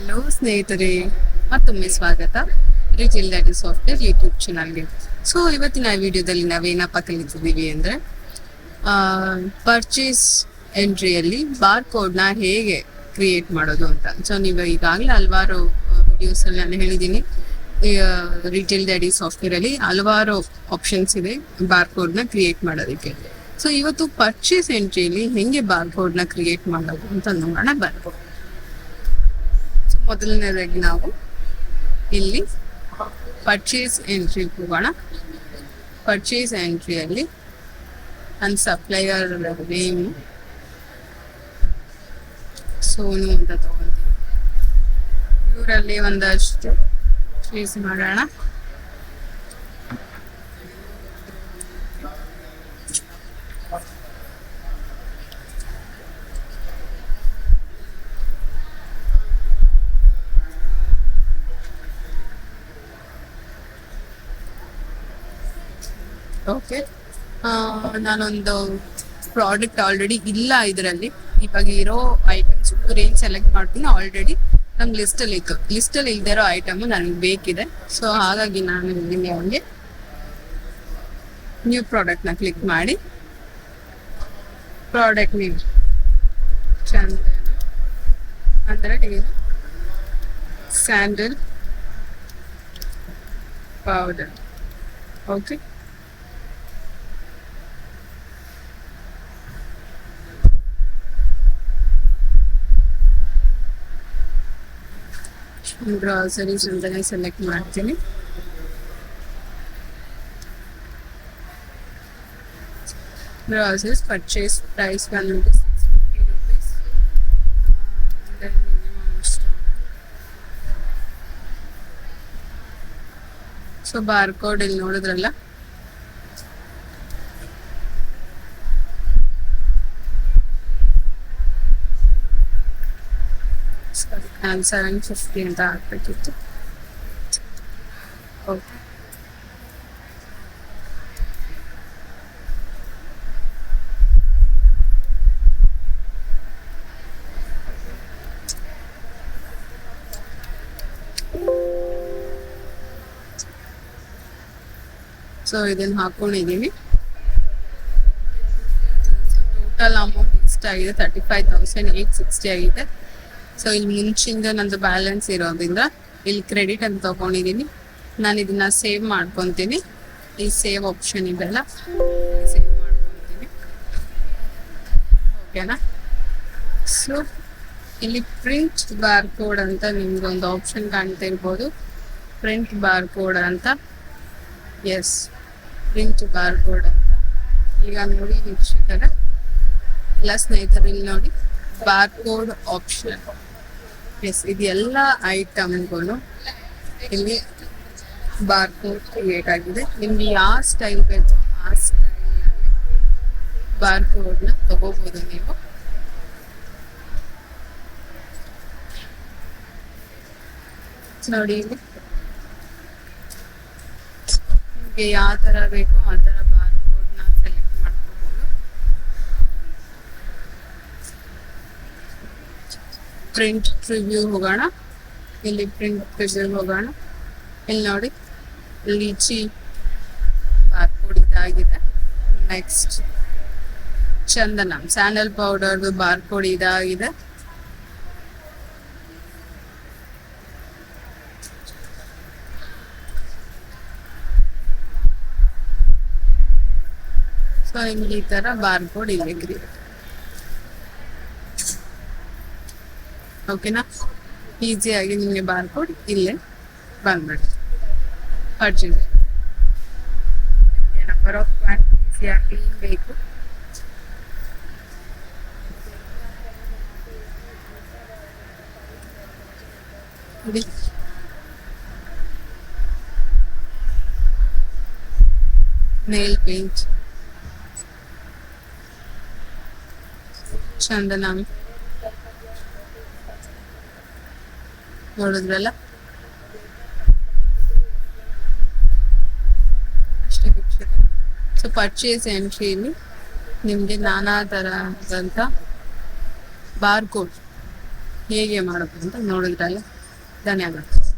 Hello ಸ್ನೇಹಿತರೆ, ಮತ್ತೊಮ್ಮೆ ಸ್ವಾಗತ ರಿಜಿಲ್ ಡ್ಯಾಡಿ ಸಾಫ್ಟ್ವೇರ್ ಯೂಟ್ಯೂಬ್ ಚಾನಲ್ಗೆ. ಸೊ ಇವತ್ತಿನ ವಿಡಿಯೋದಲ್ಲಿ ನಾವೇನಪ್ಪ ಕಲಿತಿದ್ದೀವಿ ಅಂದರೆ ಪರ್ಚೇಸ್ ಎಂಟ್ರಿಯಲ್ಲಿ ಬಾರ್ ಕೋಡ್ನ ಹೇಗೆ ಕ್ರಿಯೇಟ್ ಮಾಡೋದು ಅಂತ. ಸೊ ನೀವು ಈಗಾಗಲೇ ಹಲವಾರು ವಿಡಿಯೋಸಲ್ಲಿ ನಾನು ಹೇಳಿದ್ದೀನಿ, ರಿಟೇಲ್ ಡ್ಯಾಡಿ ಸಾಫ್ಟ್ವೇರಲ್ಲಿ ಹಲವಾರು ಆಪ್ಷನ್ಸ್ ಇದೆ ಬಾರ್ ಕೋಡ್ನ ಕ್ರಿಯೇಟ್ ಮಾಡೋದಕ್ಕೆ. ಸೊ ಇವತ್ತು ಪರ್ಚೇಸ್ ಎಂಟ್ರಿಯಲ್ಲಿ ಹೆಂಗೆ ಬಾರ್ ಕೋಡ್ನ ಕ್ರಿಯೇಟ್ ಮಾಡೋದು ಅಂತ ನೋಡೋಣ ಬರ್ಬೋದು. ಮೊದಲನೇದಾಗಿ ನಾವು ಇಲ್ಲಿ ಪರ್ಚೇಸ್ ಎಂಟ್ರಿ ಹೋಗೋಣ. ಪರ್ಚೇಸ್ ಎಂಟ್ರಿಯಲ್ಲಿ ನನ್ನ ಸಪ್ಲೈಯರ್ ನೇಮು ಸೋನು ಅಂತ ತಗೊಳ್ತೀನಿ. ಇವರಲ್ಲಿ ಒಂದಷ್ಟು ಚೂಸ್ ಮಾಡೋಣ. ಓಕೆ, ನಾನೊಂದು ಪ್ರಾಡಕ್ಟ್ ಆಲ್ರೆಡಿ ಇಲ್ಲ ಇದರಲ್ಲಿ, ಇವಾಗ ಇರೋ ಐಟಮ್ಸ್ ರೇಂಜ್ ಸೆಲೆಕ್ಟ್ ಮಾಡ್ತೀನಿ. ಆಲ್ರೆಡಿ ನಮ್ಮ ಲಿಸ್ಟಲ್ಲಿ ಇತ್ತು, ಲಿಸ್ಟಲ್ಲಿ ಇಲ್ದಿರೋ ಐಟಮ್ ನನಗೆ ಬೇಕಿದೆ. ಸೊ ಹಾಗಾಗಿ ನಾನು ಇಲ್ಲಿ ಅವನಿಗೆ ನ್ಯೂ ಪ್ರಾಡಕ್ಟ್ನ ಕ್ಲಿಕ್ ಮಾಡಿ ಪ್ರಾಡಕ್ಟ್ ನೇಮ್ ಚಂದನ ಅಂದರೆ ಏನು, ಸ್ಯಾಂಡಲ್ ಪೌಡರ್. ಓಕೆ, ಗ್ರಾಸರೀಸ್ ಅಂತಾನೆ ಸೆಲೆಕ್ಟ್ ಮಾಡ್ತೀನಿ. ಗ್ರಾಸರೀಸ್ ಪರ್ಚೇಸ್ ಪ್ರೈಸ್ ಬಂದ್ಬಿಟ್ಟು 650 rupees. ಸೊ ಬಾರ್ ಕೋಡ್ ಇಲ್ಲಿ ನೋಡಿದ್ರಲ್ಲ, ನಾನು 750 ಅಂತ ಹಾಕ್ಬೇಕಿತ್ತು. ಓಕೆ, ಸೊ ಇದನ್ನು ಹಾಕೊಂಡಿದ್ದೀವಿ. ಟೋಟಲ್ ಅಮೌಂಟ್ ಎಷ್ಟಾಗಿದೆ, 35,860 ಆಗಿದೆ. ಸೊ ಇಲ್ಲಿ ಮುಂಚಿಂದ ನಂದು ಬ್ಯಾಲೆನ್ಸ್ ಇರೋದ್ರಿಂದ ಇಲ್ಲಿ ಕ್ರೆಡಿಟ್ ಅಂತ ತಗೊಂಡಿದ್ದೀನಿ. ನಾನು ಇದನ್ನ ಸೇವ್ ಮಾಡ್ಕೊತೀನಿ. ಈ ಸೇವ್ ಆಪ್ಷನ್ ಇದೆಲ್ಲ ಸೇವ್ ಮಾಡ್ಕೊತೀನಿ. ಓಕೆನಾ? ಸೊ ಇಲ್ಲಿ ಪ್ರಿಂಟ್ ಬಾರ್ ಕೋಡ್ ಅಂತ ನಿಮ್ಗೊಂದು ಆಪ್ಷನ್ ಕಾಣ್ತಾ ಇರ್ಬೋದು, ಪ್ರಿಂಟ್ ಬಾರ್ ಕೋಡ್ ಅಂತ. ಎಸ್, ಪ್ರಿಂಟ್ ಬಾರ್ ಕೋಡ್ ಅಂತ. ಈಗ ನೋಡಿ ವೀಕ್ಷಕರೇ, ಎಲ್ಲ ಸ್ನೇಹಿತರು ಇಲ್ಲಿ ನೋಡಿ ಬಾರ್ ಕೋಡ್ ಆಪ್ಷನ್. ಎಸ್, ಇದೆಲ್ಲ ಐಟಮ್ಗೂ ಇಲ್ಲಿ ಬಾರ್ ಕೋಡ್ ಕ್ರಿಯೇಟ್ ಆಗಿದೆ. ನಿಮ್ಗೆ ಯಾವ ಸ್ಟೈಲ್ ಬೇಕೋ ಆ ಸ್ಟೈಲ್ನಲ್ಲಿ ಬಾರ್ ಕೋಡ್ನ ತಗೋಬಹುದು ನೀವು. ನೋಡಿ, ನಿಮಗೆ ಯಾವ ಥರ ಬೇಕೋ ಆ ಥರ ಬಾರ್ ಕೋಡ್ನ ಸೆಲೆಕ್ಟ್ ಮಾಡ್ಕೋಬಹುದು. ಪ್ರಿಂಟ್ ಪ್ರಿವ್ಯೂ ಹೋಗೋಣ. ಇಲ್ಲಿ ಪ್ರಿಂಟ್ ಪ್ರಿವ್ಯೂ ಹೋಗೋಣ. ಇಲ್ಲಿ ನೋಡಿ, ಲೀಚಿ ಬಾರ್ ಕೋಡ್ ಇದಾಗಿದೆ. ನೆಕ್ಸ್ಟ್ ಚಂದನ ಸ್ಯಾಂಡಲ್ ಪೌಡರ್ದು ಬಾರ್ ಕೋಡ್ ಇದಾಗಿದೆ. ಸೊ ನಿಮ್ಗೆ ಈ ತರ ಬಾರ್ ಕೋಡ್ ಇಲ್ಲಿ ಕ್ರಿಯೇಟ್. ಓಕೆನಾ? ಈಸಿಯಾಗಿ ನಿಮಗೆ ಬಾರ್ ಕೋಡ್ ಇಲ್ಲೇ ಬಂದ್ಬಿಡಿ. ಪರ್ಚೇಸ್ ನಂಬರ್ ಆಫ್ ಕ್ವಾಂಟಿಟೀಸ್ ಯಾಕೆ ಬೇಕು, ನೇಲ್ ಪೇಂಟ್, ಚಂದನ ನೋಡಿದ್ರಲ್ಲ, ಅಷ್ಟೇ ವೀಕ್ಷಕ. ಸೊ ಪರ್ಚೇಸ್ ಎಂಟ್ರಿಯಲ್ಲಿ ನಿಮಗೆ ನಾನಾ ಥರದಂಥ ಬಾರ್ ಕೋಡ್ ಹೇಗೆ ಮಾಡೋದು ಅಂತ ನೋಡಿದ್ರಲ್ಲ. ಧನ್ಯವಾದ.